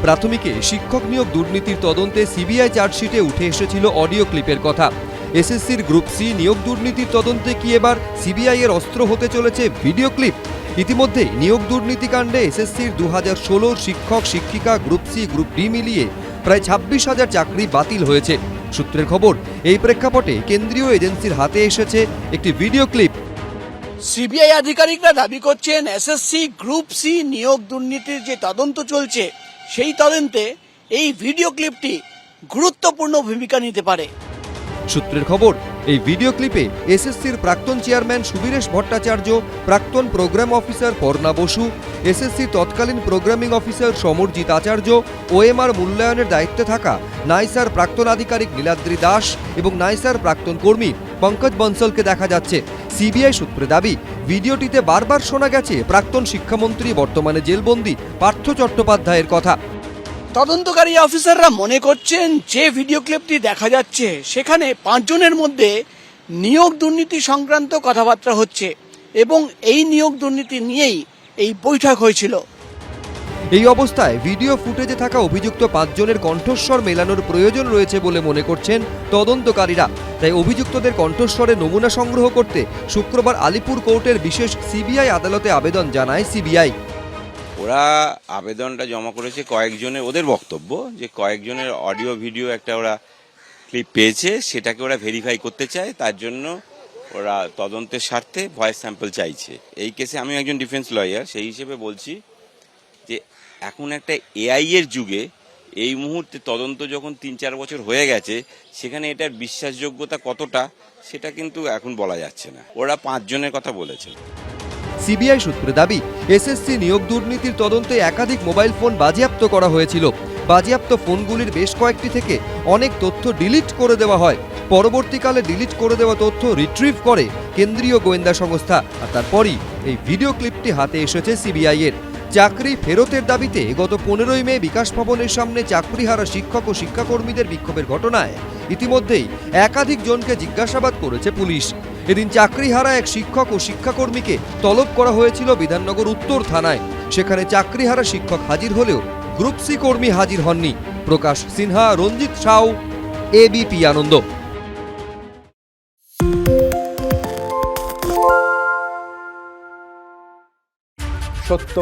প্রাথমিকে শিক্ষক নিয়োগ দুর্নীতির তদন্তে সিবিআই চার্জশিটে উঠে এসেছিল অডিও ক্লিপের কথা। এসএসসির গ্রুপ সি নিয়োগ দুর্নীতির তদন্তে কি এবার সিবিআই এর অস্ত্র হতে চলেছে ভিডিও ক্লিপ? ইতিমধ্যেই নিয়োগ দুর্নীতিকাণ্ডে এসএসসির 2016 শিক্ষক শিক্ষিকা গ্রুপ সি গ্রুপ ডি মিলিয়ে প্রায় 26,000 চাকরি বাতিল হয়েছে। সূত্রের খবর, এই প্রেক্ষাপটে কেন্দ্রীয় এজেন্সির হাতে এসেছে একটি ভিডিও ক্লিপ। সিবিআই আধিকারিকরা দাবি করছেন এসএসসি গ্রুপ সি নিয়োগ দুর্নীতির যে তদন্ত চলছে সেই তদন্তে এই ভিডিও ক্লিপটি গুরুত্বপূর্ণ ভূমিকা নিতে পারে। সূত্রের খবর, এই ভিডিও ক্লিপে এসএসসির প্রাক্তন চেয়ারম্যান সুবীরেশ ভট্টাচার্য, প্রাক্তন প্রোগ্রাম অফিসার পর্ণা বসু, এসএসসির তৎকালীন প্রোগ্রামিং অফিসার সমরজিৎ আচার্য, ওএমআর মূল্যায়নের দায়িত্বে থাকা নাইসার প্রাক্তন আধিকারিক নীলাদ্রি দাস এবং নাইসার প্রাক্তন কর্মী পঙ্কজ বনসলকে দেখা যাচ্ছে। সিবিআই সূত্রে দাবি, ভিডিওটিতে বারবার শোনা গেছে প্রাক্তন শিক্ষামন্ত্রী বর্তমানে জেলবন্দী পার্থ চট্টোপাধ্যায়ের কথা। তদন্তকারী অফিসাররা মনে করছেন যে ভিডিও ক্লিপটি দেখা যাচ্ছে সেখানে 5 জনের মধ্যে নিয়োগ দুর্নীতি সংক্রান্ত কথাবার্তা হচ্ছে এবং এই নিয়োগ দুর্নীতি নিয়েই এই বৈঠক হয়েছিল। এই অবস্থায় ভিডিও ফুটেজে থাকা অভিযুক্ত 5 জনের কণ্ঠস্বর মেলানোর প্রয়োজন রয়েছে বলে মনে করছেন তদন্তকারীরা। তাই অভিযুক্তদের কণ্ঠস্বরে নমুনা সংগ্রহ করতে শুক্রবার আলিপুর কোর্টের বিশেষ সিবিআই আদালতে আবেদন জানায় সিবিআই। ওরা আবেদনটা জমা করেছে কয়েকজনের, ওদের বক্তব্য যে কয়েকজনের অডিও ভিডিও একটা ওরা ক্লিপ পেয়েছে, সেটাকে ওরা ভেরিফাই করতে চায়। তার জন্য ওরা তদন্তের স্বার্থে ভয়েস স্যাম্পল চাইছে। এই কেসে আমি একজন ডিফেন্স লয়ার, সেই হিসেবে বলছি যে এখন একটা এআই এর যুগে এই মুহূর্তে তদন্ত যখন 3-4 বছর হয়ে গেছে, সেখানে এটার বিশ্বাসযোগ্যতা কতটা সেটা কিন্তু এখন বলা যাচ্ছে না। ওরা 5 জনের কথা বলেছে। সিবিআই সূত্রে দাবি, এসএসসি নিয়োগ দুর্নীতির তদন্তে একাধিক মোবাইল ফোন বাজেয়াপ্ত করা হয়েছিল। বাজেয়াপ্ত ফোনগুলির বেশ কয়েকটি থেকে অনেক তথ্য ডিলিট করে দেওয়া হয়। পরবর্তীকালে ডিলিট করে দেওয়া তথ্য রিট্রিভ করে কেন্দ্রীয় গোয়েন্দা সংস্থা, আর তারপরই এই ভিডিও ক্লিপটি হাতে এসেছে সিবিআই এর। চাকরি ফেরতের দাবিতে গত 15ই মে বিকাশ ভবনের সামনে চাকরিহারা শিক্ষক ও শিক্ষাকর্মীদের বিক্ষোভের ঘটনায় ইতিমধ্যেই একাধিক জনকে জিজ্ঞাসাবাদ করেছে পুলিশ। এদিন চাকরিহারা এক শিক্ষক ও শিক্ষাকর্মীকে তলব করা হয়েছিল বিধাননগর উত্তর থানায়। সেখানে চাকরিহারা শিক্ষক হাজির হলেও গ্রুপ সি কর্মী হাজির হননি। প্রকাশ সিনহা, রঞ্জিত সাউ, এবিপি আনন্দ। সত্য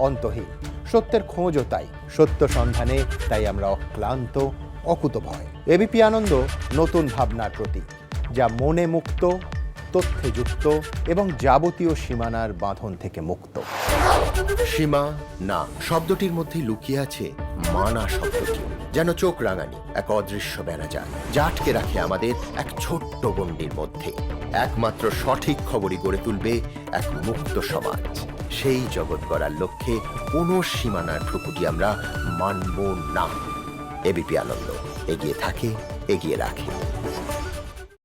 অন্তহীন, সত্যের খোঁজও তাই, সত্য সন্ধানে তাই আমরা অক্লান্ত, অকুতভয়। এবিপি আনন্দ নতুন ভাবনার প্রতীক, যা মনে মুক্ত, তথ্যে যুক্ত এবং যাবতীয় সীমানার বাঁধন থেকে মুক্ত। সীমা না শব্দটির মধ্যে লুকিয়ে আছে মানা শব্দটি, যেন চোখ রাঙানি এক অদৃশ্য বেড়াজাল, যা আটকে রাখে আমাদের এক ছোট্ট গণ্ডির মধ্যে। একমাত্র সঠিক খবরই গড়ে তুলবে এক মুক্ত সমাজ। সেই জগৎ গড়ার লক্ষ্যে কোনো সীমানার ঠুকুটি আমরা মানব না। এবিপি আনন্দ এগিয়ে থাকে, এগিয়ে রাখে।